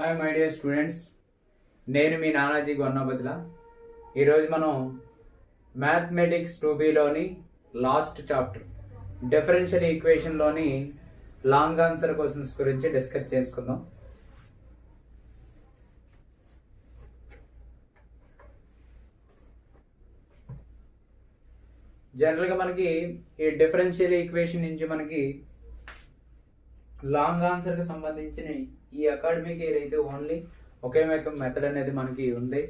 Hi my dear students, నేను మీ నానాజీ గొన్నబద్ల. ఈరోజు మనం మ్యాథమెటిక్స్ 2Bలోని లాస్ట్ చాప్టర్ డిఫరెన్షియల్ ఈక్వేషన్లోని లాంగ్ ఆన్సర్ క్వశ్చన్స్ గురించి డిస్కస్ చేసుకుందాం. జనరల్గా మనకి ఈ డిఫరెన్షియల్ ఈక్వేషన్ నుంచి మనకి లాంగ్ ఆన్సర్కి సంబంధించిన ఈ అకాడమిక్ ఇయర్ అయితే ఓన్లీ ఒకే మెథడ్ అనేది మనకి ఉంది.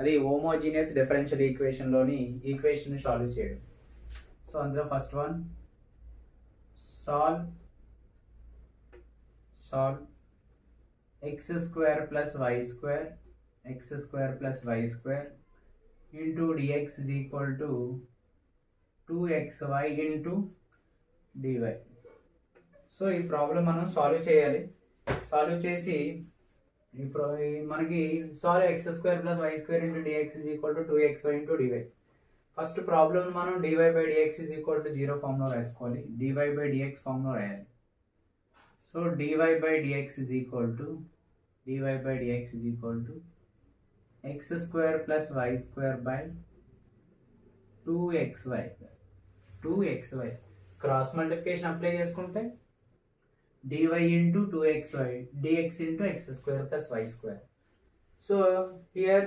అది హోమోజీనియస్ డిఫరెన్షియల్ ఈక్వేషన్లోని ఈక్వేషన్ సాల్వ్ చేయడం. సో అందులో first one solve x square plus y square into dx is equal to 2xy into dy. So ఈ ప్రాబ్లం మనం సాల్వ్ చేయాలి. సాల్వ్ చేసి ఇప్పుడు మనకి solve x square plus y square into dx is equal to 2xy into dy. First problem మనం dy by dx is equal to 0 ఫామ్లో రాసుకోవాలి. Dy by dx ఫామ్లో రాయాలి. So dy by dx is equal to x square plus y square by 2xy cross multiplication apply చేసుకుంటే dy into 2xy dx into x square plus y square. So here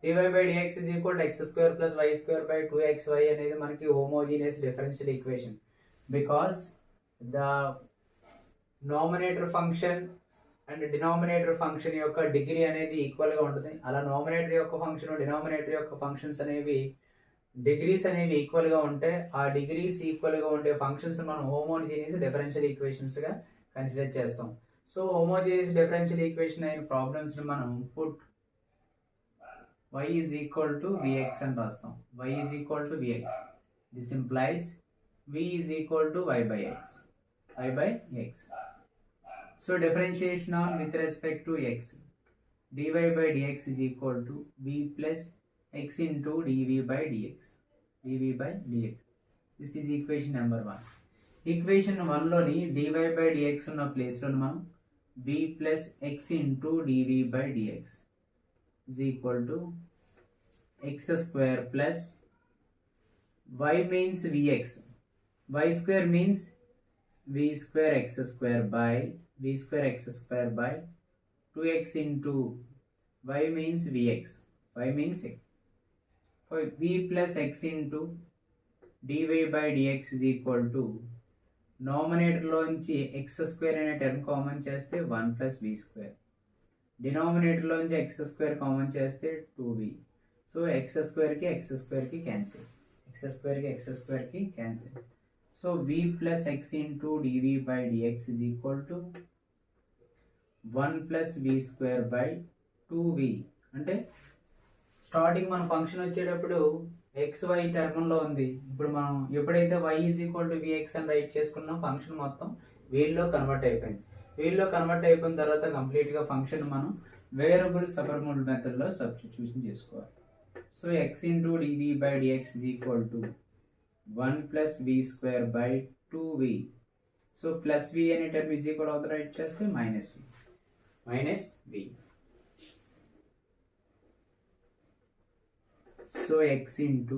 dy by dx is equal to x square plus y square by 2xy అనేది మనకి homogeneous differential equation because the numerator function and denominator function యొక్క degree అనేది equal గా ఉంటుంది. అలా nominator యొక్క function denominator యొక్క functions అనేవి డిగ్రీస్ అనేవి ఈక్వల్ గా ఉంటే ఆ డిగ్రీస్ ఈక్వల్ గా ఉండే ఫంక్షన్స్ మనం హోమోజీనియస్ డిఫరెన్షియల్ ఈక్వేషన్స్ గా కన్సిడర్ చేస్తాం. సో హోమోజీనియస్ డిఫరెన్షియల్ ఈక్వేషన్ అయిన ప్రాబ్లమ్స్ ని మనం put y is equal to vx అని రాస్తాం. y is equal to vx. This implies v is equal to y by x. So differentiation on with respect to x, dy by dx is equal to v plus x into dv by dx. This is equation number 1. Equation 1లోని dy by dx ఉన్న ప్లేస్లో మనం b plus x into dv by dx is equal to x square plus y means vx, y square means v square x square by 2x into y means vx, y means x. For v plus x into dy by dx is equal to డినామినేటర్లోంచి x square అనే term common చేస్తే 1 plus v square, డినామినేటర్లోంచి x square common చేస్తే 2v. So x స్క్వేర్కి cancel. So v plus x into dv by dx is equal to 1 plus v square by 2v. అంటే starting మన function వచ్చేటప్పుడు xy టర్మ్లో ఉంది. ఇప్పుడు మనం ఎప్పుడైతే y is equal to vx అని రైట్ చేసుకున్నాం ఫంక్షన్ మొత్తం వీల్లో కన్వర్ట్ అయిపోయింది. వీల్లో కన్వర్ట్ అయిపోయిన తర్వాత కంప్లీట్గా ఫంక్షన్ మనం వేరియబుల్ సపర్మోడ్ మెథడ్లో సబ్స్టిట్యూషన్ చేసుకోవాలి. So x into dv by dx is equal to 1 plus v square by 2v. So plus v అనే టర్మ్ ఈజ్ ఈక్వల్ అవుతుంది రైట్ చేస్తే minus v. So x into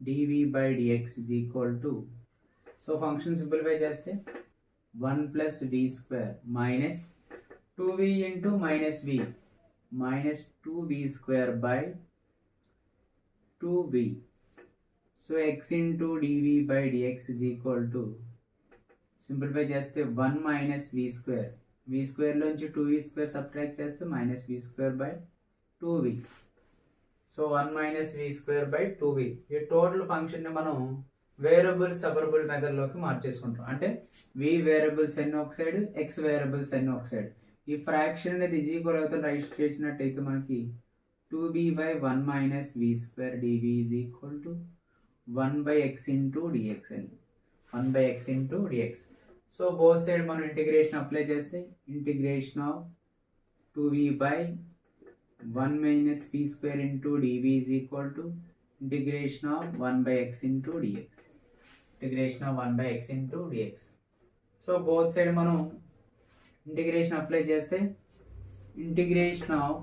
dv by dx is equal to, so function simplify చేస్తే 1 plus v square minus 2v into minus 2v square by 2v. So x into dv by dx is equal to, simplify చేస్తే 1 minus v square లోంచి 2v square subtract చేస్తే minus v square by 2v. So 1 minus v square by 2v. ఈ total function ని మనం variable separable మెథడ్లోకి మార్చేసుకుంటాం. అంటే v variables ఎన్ని ఒక side, x variables ఎన్ని ఒక సైడ్. ఈ ఫ్రాక్షన్ అనేది ఈక్వల్ అవుతుంది రైట్ చేసినట్టయితే మనకి 2b by 1 minus v square dv is equal to 1 by x into dx అని 1 by x into dx. So both side మనం ఇంటిగ్రేషన్ అప్లై చేస్తే integration of 2v by 1 minus v square into dv is equal to integration of 1 by x into dx. So both side మనం integration apply చేస్తే integration of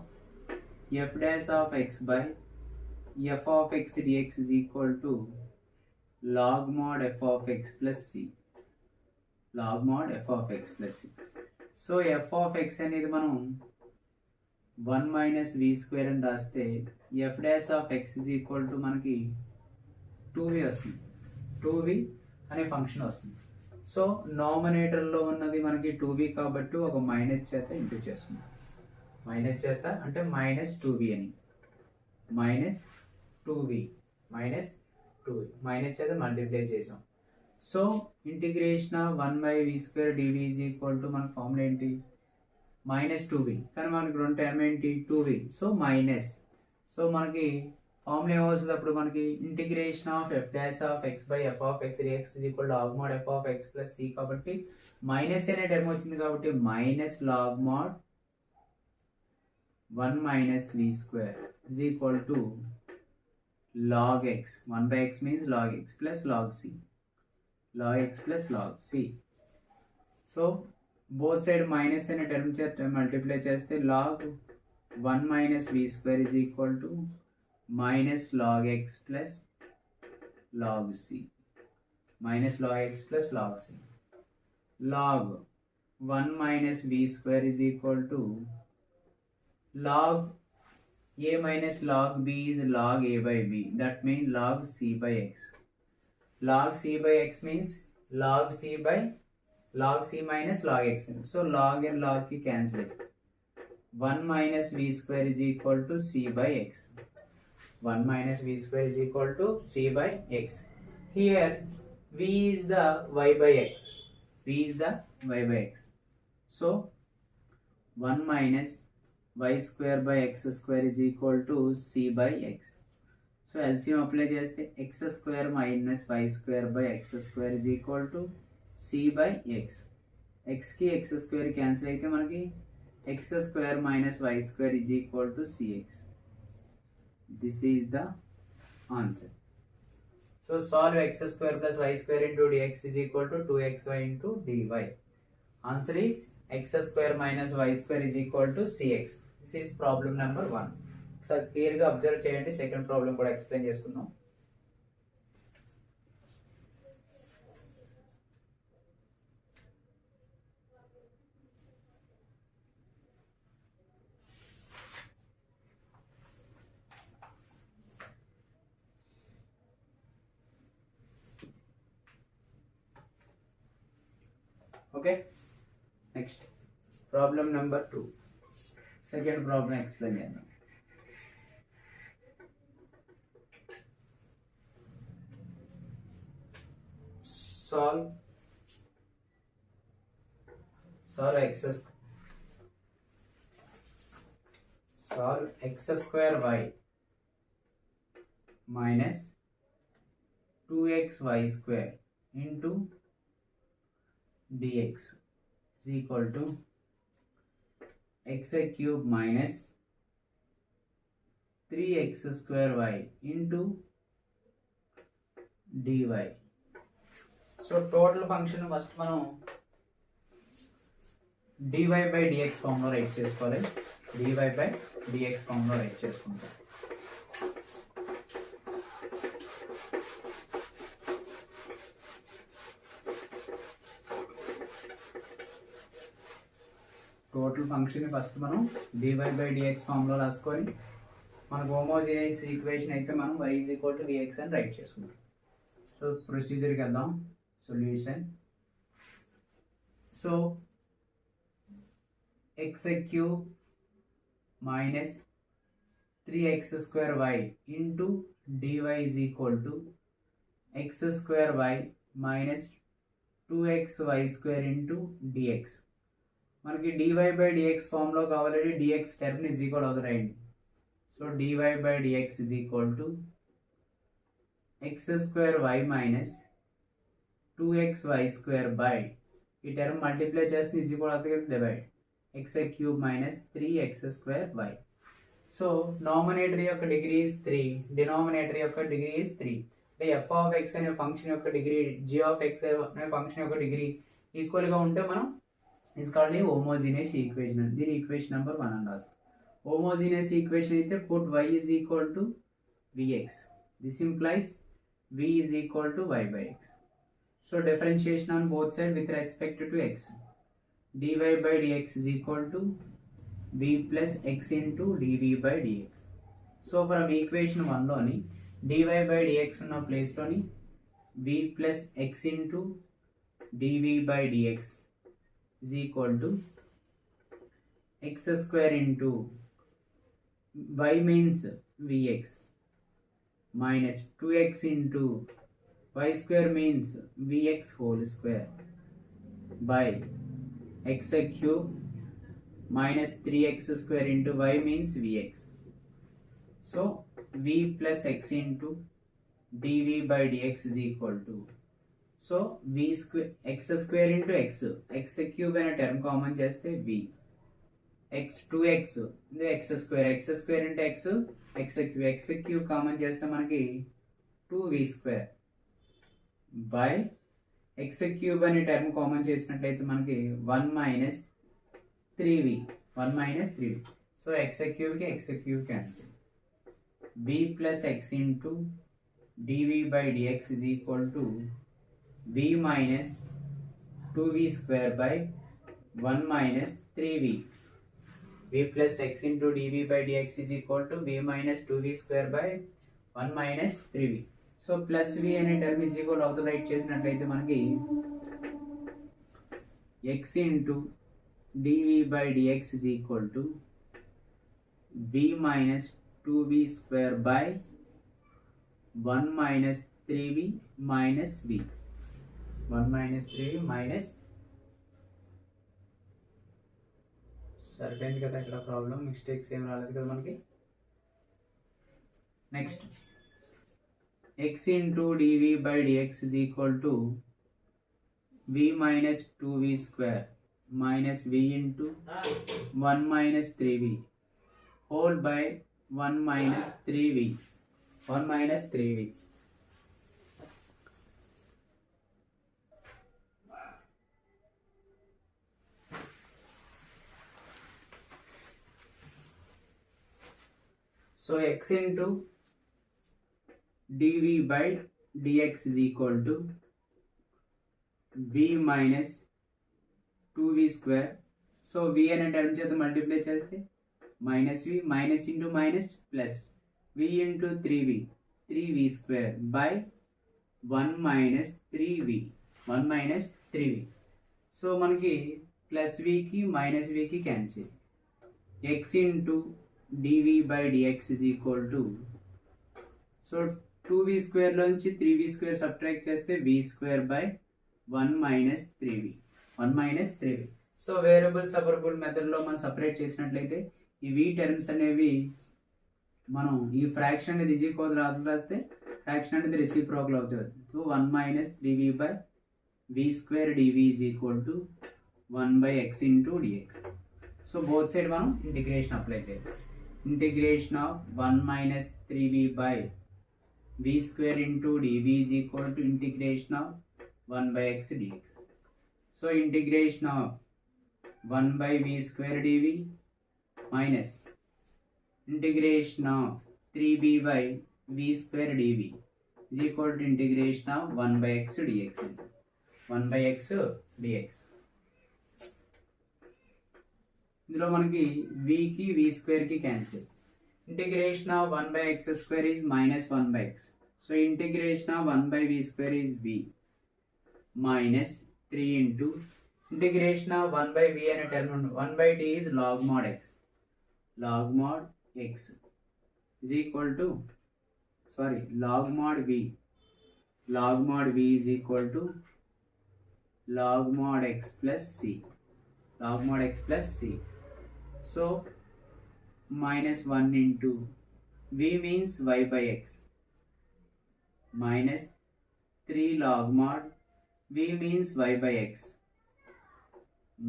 f dash of x by f of x dx is equal to log mod f of x plus c. log mod f of x plus c. So f of x అనేది మనం 1 minus v square అని రాస్తే f dash of x is equal to మనకి 2v వస్తుంది. 2v అనే function వస్తుంది. So నామినేటర్లో ఉన్నది మనకి 2v కాబట్టి ఒక మైనస్ చేత ఇంటూ చేసుకుందాం. మైనస్ చేస్తా అంటే మైనస్ 2v అని, minus 2v minus 2v minus చేత మల్టిప్లై చేసాం. So integration of 1/v² dv is equal to మన ఫార్ములా ఏంటి, మైనస్ 2v, కానీ మనకి రెండు టర్మ్ ఏంటి 2v, సో మైనస్. సో మనకి ఫార్ములా ఏమవుతుంది అప్పుడు మనకి integration of f dash of x by f of x dx is equal to log mod f of x plus c, కాబట్టి మైనస్ అనే టర్మ్ వచ్చింది కాబట్టి minus log mod 1 minus v square is equal to log x. 1 by x means log x plus log c. log x plus log c. So both side minus అనే term చేత multiply చేస్తే log 1 minus v square is equal to minus log x plus log c. minus log x plus log c. log 1 minus v square is equal to log a minus log b is log a by b. That means log c by x. log c by x means log c minus log x. So log and log ki cancel. 1 minus v square is equal to c by x. 1 minus v square is equal to c by x. Here v is the y by x. v is the y by x. So 1 minus y square by x square is equal to c by x. So LCM apply చేస్తే x square minus y square by x square is equal to c by x. x की x square cancel అయితే మనకి x square minus y square is equal to cx. This is the answer. So solve x square plus y square into dx is equal to 2xy into dy. Answer is x square minus y square is equal to cx. This is problem number 1. ఒకసారి క్లియర్గా observe చేయండి. Second problem కూడా explain చేసుకుందాం. Okay, next problem number 2. Second problem explain చేద్దాం. solve x square y minus 2xy square into dx is equal to x cube minus 3x square y into dy. So total function first మనం dy by dx ఫామ్లో right చేసుకోవాలి. dy by dx ఫామ్లో right చేసుకుంటాం. Total function first మనం dy by dx ఫామ్లో రాసుకొని మనకు homogeneous equation అయితే మనం y is equal to dx అని రైట్ చేసుకుంటాం. సో ప్రొసీజర్కి వెళ్దాం. solution. So x cube minus 3x square y into dy is equal to x square y minus 2xy square into dx. మనకి dy by dx ఫామ్లో కావాలంటే dx term is equal అవుతారండి. So dy by dx is equal to x square y minus 2xy square by ఈ term multiply చేస్తే is equal అవుతుంది కదా divide x cube minus 3x square y. So nominator యొక్క degree is 3, denominator యొక్క degree is 3. అంటే f of x అనే function యొక్క degree g of x అనే ఫంక్షన్ యొక్క డిగ్రీ ఈక్వల్గా ఉంటే మనం is called a homogeneous equation. This equation number 1 and also. Homogeneous equation is put y is equal to vx. This implies v is equal to y by x. So differentiation on both sides with respect to x. dy by dx is equal to v plus x into dv by dx. So from equation 1 loni dy by dx ఉన్న place loni v plus x into dv by dx is equal to x square into y means vx minus 2x into y square means vx whole square by x cube minus 3x square into y means vx. So v plus x into dv by dx is equal to, so v square x square into x cube అనే term common చేస్తే v x 2x x square into x cube common చేస్తే మనకి 2v square by x cube అనే term common చేసినట్లయితే మనకి 1 minus 3v. So x cube cancel. v plus x into dv by dx is equal to v minus 2v square by 1 minus 3v. v plus x into dv by dx is equal to v minus 2v square by 1 minus 3v. So plus v అనే term is equal of the right చేసినట్లయితే మనకి x into dv by dx is equal to v minus 2v square by 1 minus 3v minus v. 1 minus 3v minus, సరిపోయింది కదా ఇక్కడ problem, mistakes ఏం రాలేదు కదా మనకి. Next x into dv by dx is equal to v minus 2v square minus v into 1 minus 3v whole by 1 minus 3v. So x into dv by dx is equal to v minus 2v square. So v అనే term చేత multiply చేస్తే minus v, minus into minus plus v into 3v square by 1 minus 3v. So మనకి plus v కి minus v కి cancel. x into dv by dx is equal to, so 2v square లోంచి 3v square subtract చేస్తే v square by 1 minus 3v. So variable separable మెథడ్లో మనం separate చేసినట్లయితే ఈ v terms అనేవి మనం ఈ ఫ్రాక్షన్ అనేది ఈజీ కోడ్ రాస్తే ఫ్రాక్షన్ అనేది రెసిప్రోకల్ అవుతుంది. So 1 minus 3v by v square dv is equal to 1 by x into dx. So both side మనం ఇంటిగ్రేషన్ అప్లై చేయాలి. Integration of 1 minus 3v by v square into dv is equal to integration of 1 by x dx. So integration of 1 by v square dv minus integration of 3b by v square dv is equal to integration of 1 by x dx. 1 by x dx. ఇందులో మనకి v కి v square కి cancel. Integration of 1 by x square is minus 1 by x. So integration of 1 by v square is v minus 3 into integration of 1 by v and a term 1 by t is log mod x. Log mod x is equal to, log mod v. Log mod v is equal to log mod x plus c. Log mod x plus c. So minus 1 into v means y by x minus 3 log mod v means y by x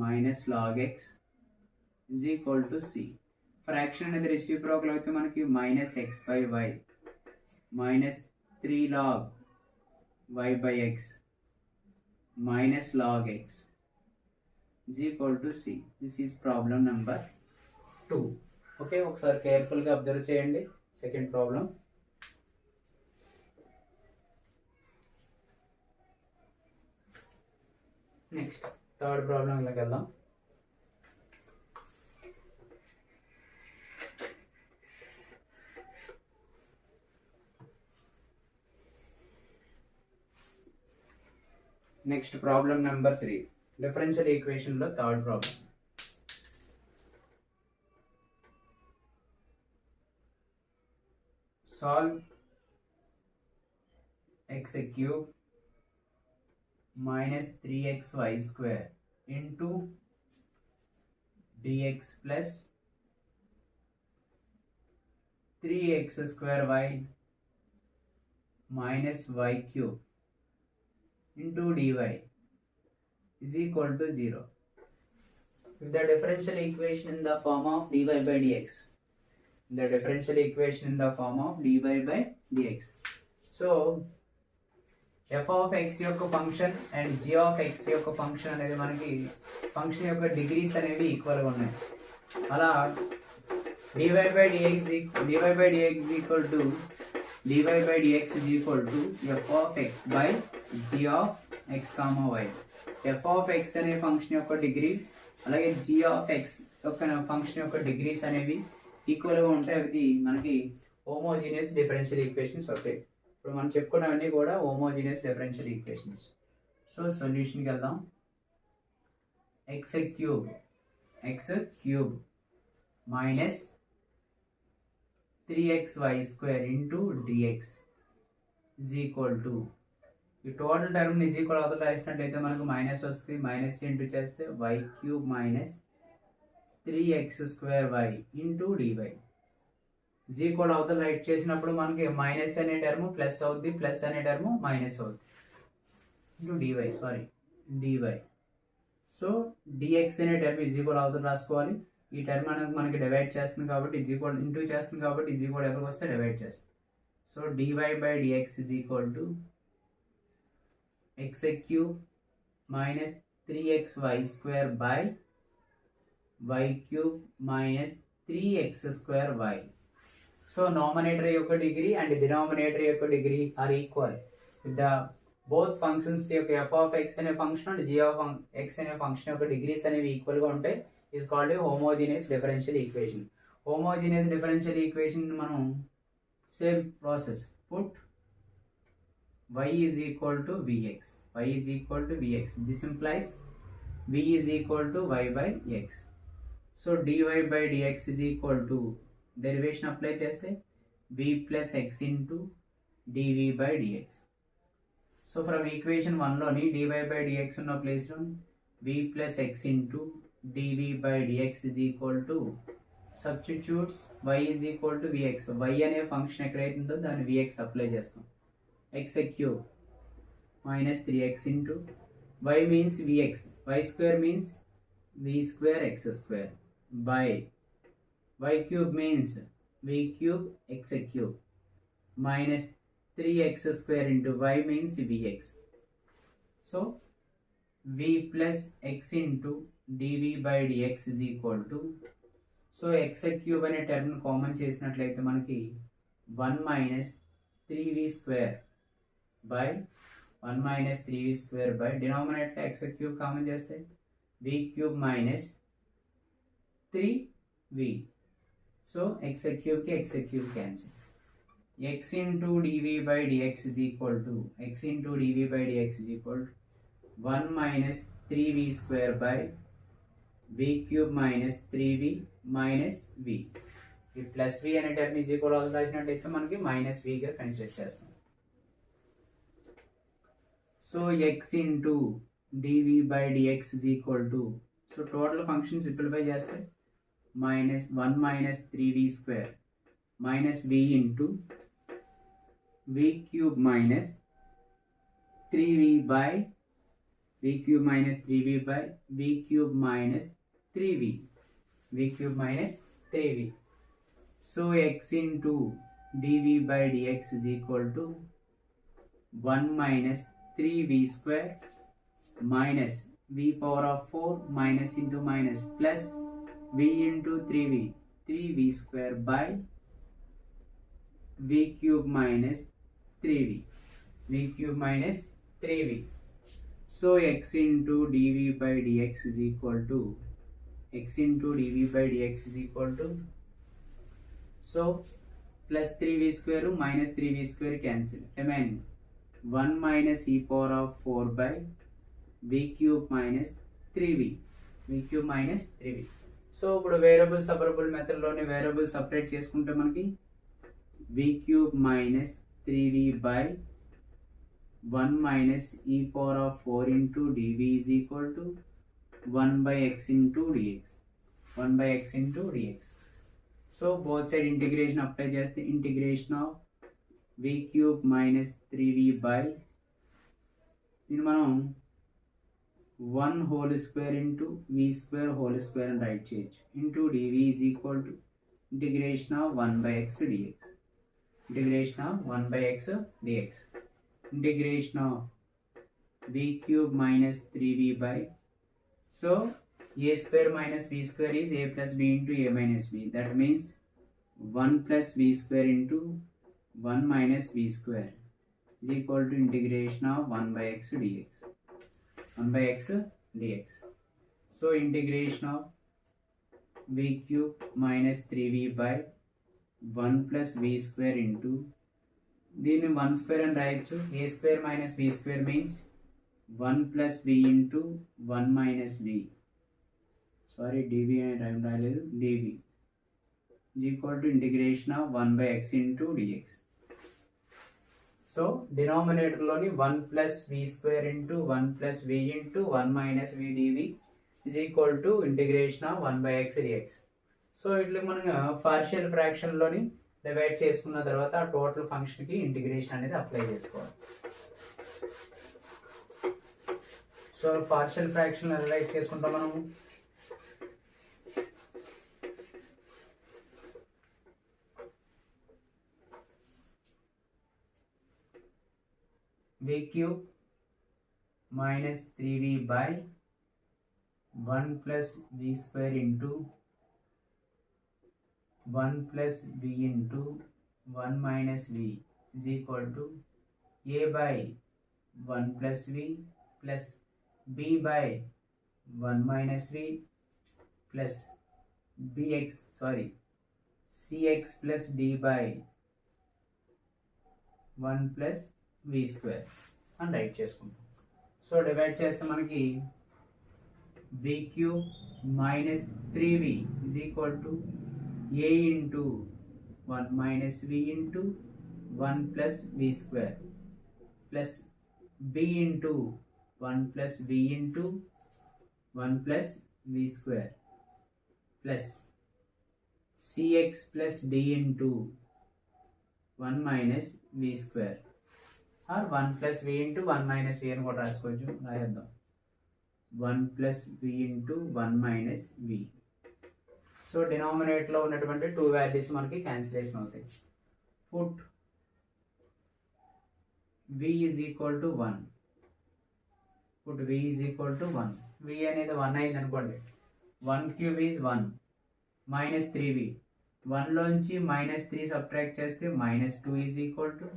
minus log x is equal to c. Fraction అనేది reciprocal అయితే మనకి minus x by y minus 3 log y by x minus log x is equal to c. This is problem number 2. Okay, ఒకసారి కేర్ఫుల్గా observe చేయండి second problem. Next third ప్రాబ్లంలోకి వెళ్దాం. Next problem number 3, differential equation లో third problem. సాల్వ్ x cube minus 3xy square into dx plus 3x square y minus y cube into dy is equal to 0. If the differential equation in the form of dy by dx, the differential equation in the form of dy by dx. So f of x యొక్క function and g of x యొక్క function అనేది మనకి function యొక్క degrees అనేవి equal గా ఉన్నాయి. అలా dy by dx is equal to dy by dx is equal to f of x by g of x comma y. f of x అనే function యొక్క డిగ్రీ అలాగే g of x యొక్క function యొక్క degrees అనేవి equal గా ఉంటాయి. అవి మనకి హోమోజీనియస్ డిఫరెన్షియల్ ఈక్వేషన్స్ అవుతాయి. ఇప్పుడు మనం చెప్పుకున్నవన్నీ కూడా హోమోజీనియస్ డిఫరెన్షియల్ ఈక్వేషన్స్. సో సొల్యూషన్కి వెళ్దాం. X cube minus 3xy square into dx is equal to, ఈ టోటల్ టర్మ్ ఇజ్ ఈక్వల్ అవతల రాసినట్లయితే మనకు మైనస్ వస్తుంది. మైనస్ ఇంటూ చేస్తే y cube minus 3x square y into dy is equal అవతల right చేసినప్పుడు మనకి మైనస్ అనే టర్మ్ ప్లస్ అవుద్ది, ప్లస్ అనే టర్మ్ మైనస్ అవుద్ది ఇంటూ డివై. సో డిఎక్స్ అనే టర్మ్ ఇజ్ ఈక్వల్ అవతల రాసుకోవాలి. ఈ టర్మ్ అనేది మనకి డివైడ్ చేస్తుంది కాబట్టి ఇజ్ ఈక్వల్ ఇంటూ చేస్తుంది కాబట్టి ఇజ్ ఈక్వల్ ఎక్కడికి వస్తే డివైడ్ చేస్తుంది. So dy by dx is equal to x cube minus 3xy square by y cube minus 3x square y. So numerator యొక్క డిగ్రీ అండ్ డినామినేటర్ యొక్క degree are equal. the both functions యొక్క f of x అనే function and g of x అనే function యొక్క degrees అనేవి equal గా ఉంటాయి. is called a homogeneous differential equation. homogeneous differential equation మనం same process put y is equal to vx. This implies v is equal to y by x. So dy by dx is equal to, derivation apply చేస్తే v plus x into dv by dx. So from equation 1 లోని dy by dx ఉన్న place లో v plus x into dv by dx is equal to, substitutes y is equal to vx. y అనే function ఎక్కడైతే ఉందో దాన్ని vx apply చేస్తాం. x cube minus 3x into y means vx, y square means v square x square by y cube means v cube x cube minus 3x square into y means vx. So v plus x into dv by dx is equal to, so x cube అనే term common చేసినట్లయితే మనకి 1 minus 3v square by 1 minus 3v square by denominator x cube common చేస్తే v cube minus 3v. So x cube ki x cube cancel. x into dv by dx is equal to, x into dv by dx is equal to 1 minus 3v square by v cube minus 3v minus v. ఈ plus v అనే term is equal అవుతుంది రాసినట్టయితే మనకి minus v గా consider చేస్తాం. So x into dv by dx is equal to, so total function simplify చేస్తే minus 1 minus 3v square minus v into v cube minus 3v by v cube minus 3v by v cube minus 3v, v cube minus 3v. So x into dv by dx is equal to 1 minus 3v square minus v power of 4 minus into minus plus v into 3v, 3v square by v cube minus 3v, v cube minus 3v. So x into dv by dx is equal to x into dv by dx is equal to, so plus 3v square minus 3v square cancel, remaining 1 minus e power of 4 by v cube minus 3v, v cube minus 3v. So ఇప్పుడు variable separable మెథడ్లోని variable separate చేసుకుంటే మనకి v cube minus 3v by 1 minus e power of 4 into dv is equal to 1 by x into dx, 1 by x into dx. So both side integration apply చేస్తే integration of v cube minus 3v by, దీన్ని మనం 1 whole square into v square whole square అని right చేయొచ్చు, into dv is equal to integration of 1 by x dx, integration of 1 by x dx, integration of v cube minus 3v by, so a square minus b square is a plus b into a minus b, that means 1 plus v square into 1 minus v square is equal to integration of 1 by x dx, 1 by x dx. So integration of v cube minus 3v by 1 plus v square into, దీన్ని 1 square అని రాయొచ్చు, a square minus b square means 1 plus v into 1 minus v, sorry dv అని రాయలేదు, dv is equal to integration of 1 by x into dx. So డినామినేటర్లోని 1 plus v square into 1 plus v into 1 minus v dv is equal to integration of 1 by x dx. So ఇట్లా మనం partial ఫ్రాక్షన్లోని divide చేసుకున్న తర్వాత ఆ total ఫంక్షన్కి integration అనేది apply చేసుకోవాలి. So partial fraction రిలైట్ చేసుకుంటాం మనం, v cube minus 3v by 1 plus v square into 1 plus v into 1 minus v is equal to a by 1 plus v plus b by 1 minus v plus cx plus d by 1 plus v square అని right చేసుకుంటాం. So divide చేస్తే మనకి v cube minus 3v is equal to a into 1 minus v into 1 plus v square plus b into 1 plus v into 1 plus v square plus cx plus d into 1 minus v square or 1 plus v into 1 minus v అని కూడా రాసుకోవచ్చు, రాయద్దాం 1 plus v into 1 minus v. So డినామినేటర్లో ఉన్నటువంటి 2 values మనకి cancellation అవుతాయి. Put v is equal to 1, put v is equal to 1, v అనేది 1 అయింది అనుకోండి, 1 cube is 1 minus 3v, 1 లోంచి minus 3 సబ్ట్రాక్ట్ చేస్తే minus 2 is equal to,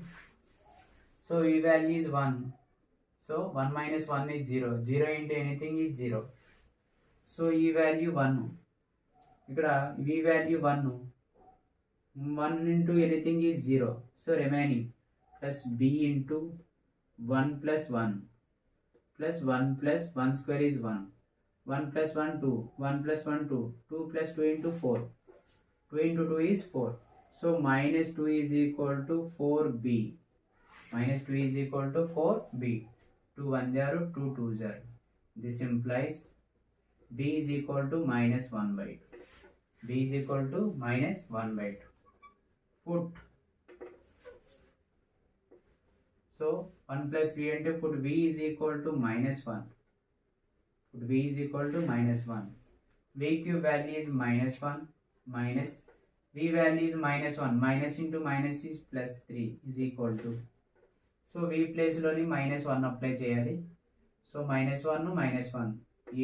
so v value is 1, so 1 minus 1 is 0, 0 into anything is 0, so e value 1, ఇక్కడ v value 1, 1 into anything is 0, so remaining plus b into 1 plus 1 plus 1 plus 1 square is 1, 1 plus 1 2, 1 plus 1 2, 2 plus 2 into 4, 2 into 2 is 4, so minus 2 is equal to 4b, minus 2 is equal to 4b, 2 1 0, 2 2 0, this implies b is equal to minus 1 by 2, b is equal to minus 1 by 2. Put, so 1 plus v అంటే put v is equal to minus 1, put v is equal to minus 1, v cube value is minus 1 minus v value is minus 1, minus into minus is plus 3 is equal to, so v place లోని minus 1 apply చేయాలి, so -1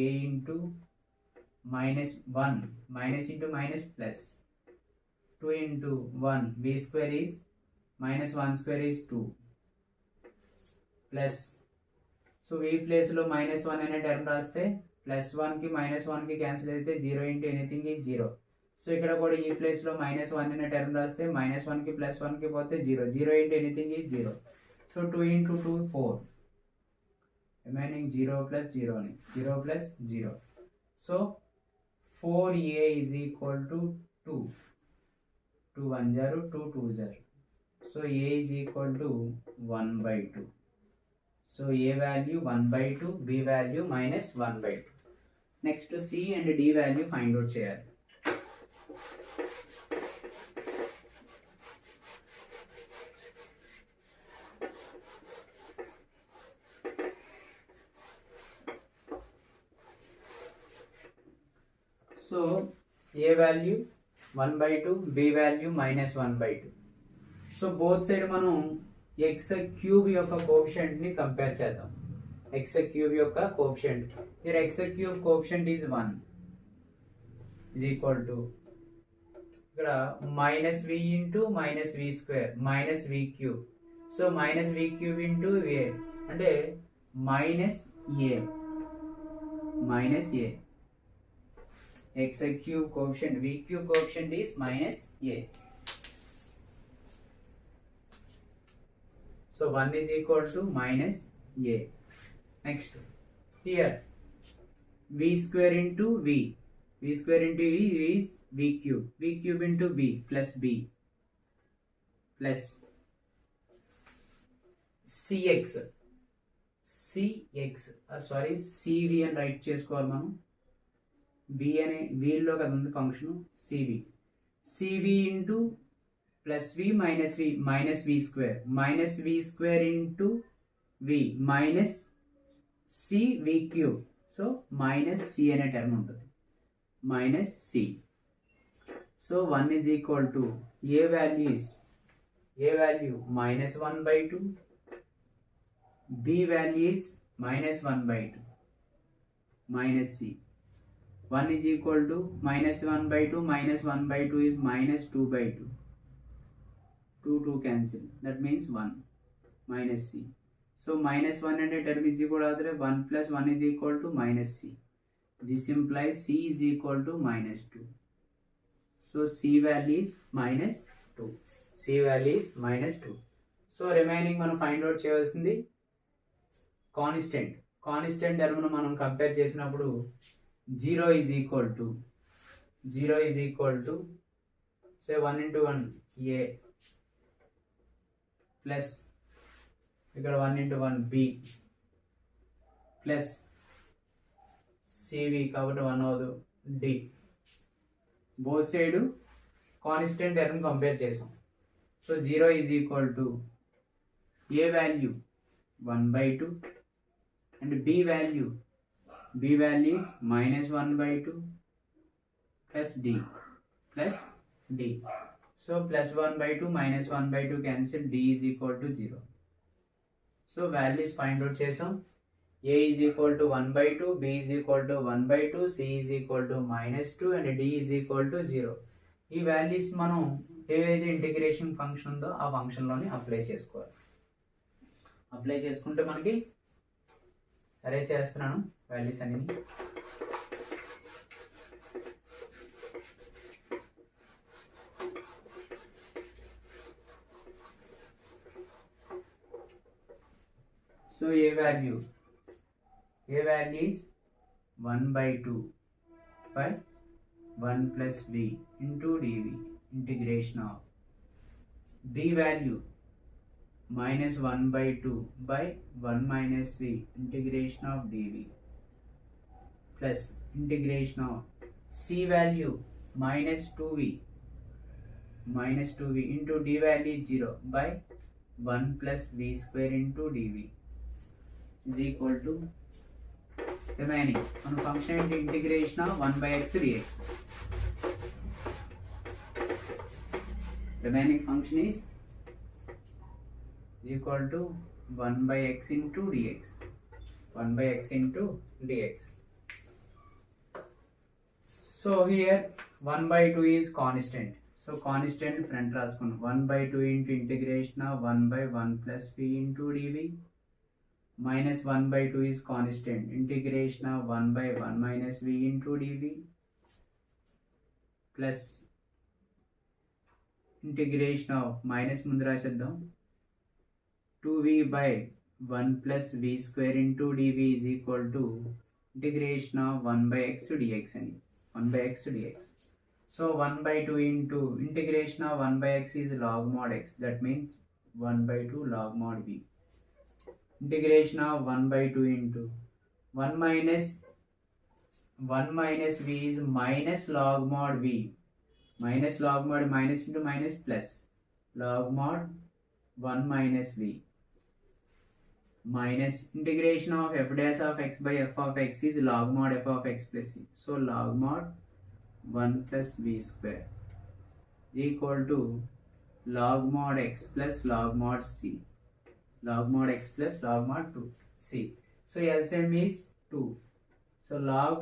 a into -1 minus into minus plus 2 into 1 b square is -1 square is 2 plus so v place లో -1 అనే term రాస్తే +1 కి -1 కి cancel అయితే 0 into anything is 0. So ఇక్కడ కూడా ఈ ప్లేస్ లో -1 అనే టర్మ్ రాస్తే -1 కి +1 కి పోతే 0 into anything is 0. So 2 into 2 4 remaining 0 plus 0 అని 0 plus 0. So 4a is equal to 2. 2 1 0 2 2 0. So a is equal to 1/2. So a value 1/2, b value -1/2. Next c and d value find out చేయాలి. So a value 1/2, b value -1/2. So both side మనం X cube యొక్క coefficient ని compare చేద్దాం. X cube యొక్క coefficient here X cube coefficient is 1 is equal to ఇక్కడ -v into -v square -v cube. So -v cube into a అంటే -a x cube coefficient v cube coefficient is -a. So 1 is equal to -a. Next here v square into v square into v is v cube into b plus cx sorry cv అని right చేసుకోవాలి మనం. b అనే వీల్లో కదా ఉంది function cv into plus v minus v square into v minus c v cube. So minus c అనే term ఉంటుంది minus c. So 1 is equal to a value -1/2, b value is -1/2 minus c. 1 is equal to -1/2 -1/2 is -2/2. 2 cancel, that means 1 minus c. So -1 and a term is equal to 1 plus 1 is equal to -c. This implies c is equal to -2. So c value is -2. C value is -2. So remaining మనం find out చేయాల్సింది constant term ను మనం compare చేసినప్పుడు 0 is equal to say 1 into 1 a plus ఇక్కడ 1 into 1 b plus cv కాబట్టి 1 అవదు d. Both side constant term compare చేసాం. So 0 is equal to a value 1/2 and b value is -1/2 plus d. So +1/2 -1/2 cancel, d is equal to 0. So values find out chesam. A is equal to 1/2, b is equal to 1/2, c is equal to -2 and d is equal to 0. ఈ values మనం ఏదైతే integration function ఉందో ఆ ఫంక్షన్లోని apply చేసుకోవాలి. Apply చేసుకుంటే మనకి అరే చేస్తున్నాను వాల్యూస్ అన్ని. So a value is 1/2 by 1 plus v into dv integration of b value -1/2 by 1 minus v integration of dv plus integration of c value -2v into d value is 0 by 1 plus v square into dv is equal to remaining on function into integration of 1 by x dx. Remaining function is equal to 1 by x into dx. 1 by x into dx. So here 1 by 2 is constant. So constant front రాసుకున్నాం 1 by 2 into integration of 1 by 1 plus v into dv minus 1 by 2 is constant. Integration of 1 by 1 minus v into dv plus integration of minus ముందు రాసేద్దాం 2v by 1 plus v square into dv is equal to integration of 1 by x dx అని 1 by x dx. So 1 by 2 into integration of 1 by x is log mod x, that means 1 by 2 log mod v. Integration of 1 by 2 into 1 minus v is minus log mod v. Minus log mod minus into minus plus log mod 1 minus v minus integration of f dash of x by f of x is log mod f of x plus c. So log mod 1 plus v square is equal to log mod x plus log mod c. Log mod x plus log mod 2 c. So LCM is 2. So log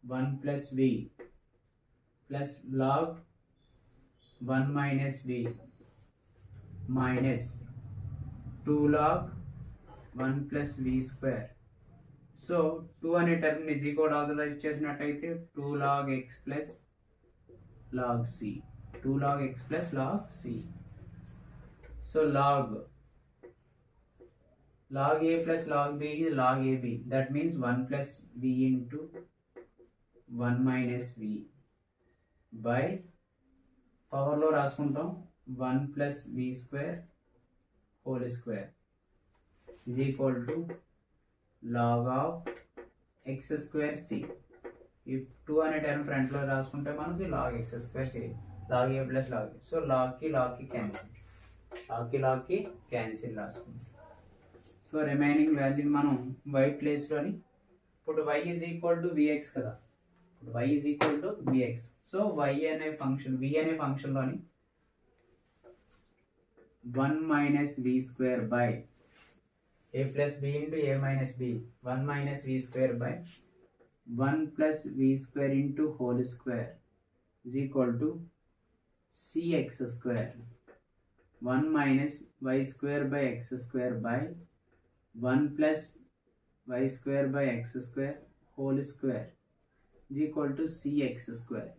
1 plus v plus log 1 minus v minus 2 log 1 plus v square. So 2 అనే term is equal authorise చేసినట్టయితే 2 log x plus log c. 2 log x plus log c. So log a plus log b is log ab. That means 1 plus v into 1 minus v by power లో రాసుకుంటాం 1 plus v square whole square is equal to log of x square c. If 2 అనే term front లో రాసుకుంటే మనకి log x square c log a plus log a. So log కి cancel రాసుకుంటాం. So remaining value మనం y ప్లేస్లోని ఇప్పుడు y is equal to vx కదా. ఇప్పుడు y is equal to vx. So y అనే ఫంక్షన్ v అనే ఫంక్షన్లోని 1 minus v square by a plus b into a minus b 1 minus v square by 1 plus v square into whole square is equal to cx square 1 minus y square by x square by 1 plus y square by x square whole square is equal to cx square.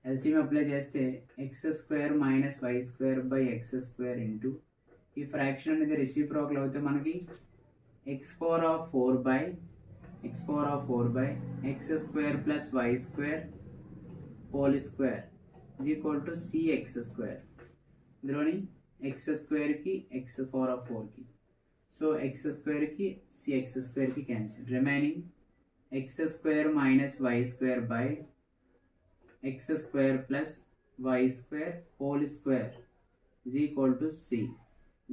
LCM apply చేస్తే x square minus y square by x square into ఈ fraction అనేది reciprocal అవుతే మనకి x power of 4 by x square plus y square whole square is equal to cx square. ఇందులోని x స్క్వేర్కి x power of 4కి so x స్క్వేర్కి cx స్క్వేర్కి cancel. Remaining x square minus y square by x square plus y square whole square is equal to c.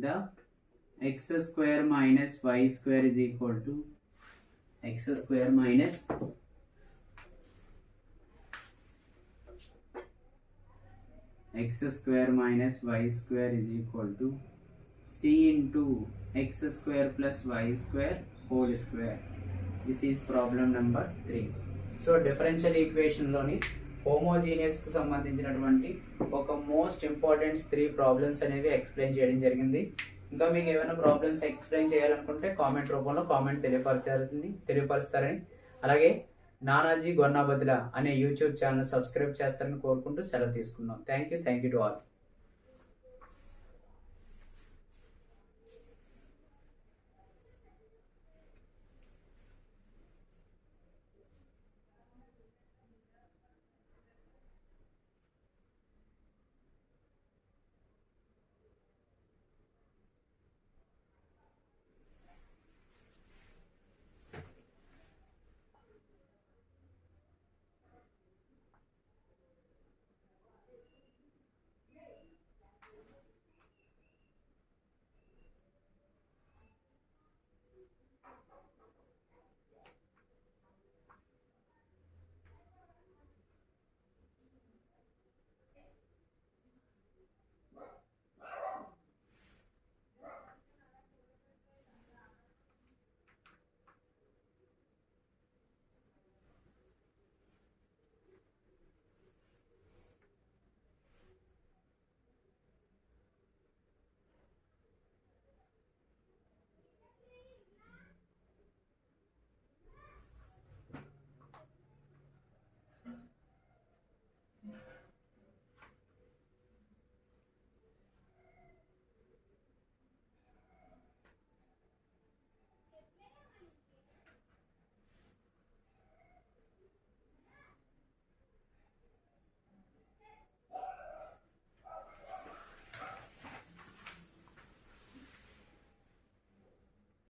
The x square minus y square is equal to x square minus y square is equal to c into x square plus y square whole square. This is problem number 3. So differential equation loni homogeneous కు సంబంధించినటువంటి ఒక most important 3 problems అనేవి explain చేయడం జరిగింది. ఇంకా మీకు ఏమైనా problems explain చేయాలనుకుంటే కామెంట్ రూపంలో కామెంట్ తెలియపరుస్తారని, అలాగే నానాజీ గొన్నాబద్ల అనే యూట్యూబ్ ఛానల్ సబ్స్క్రైబ్ చేస్తారని కోరుకుంటూ సెలవు తీసుకున్నాం. Thank you to all.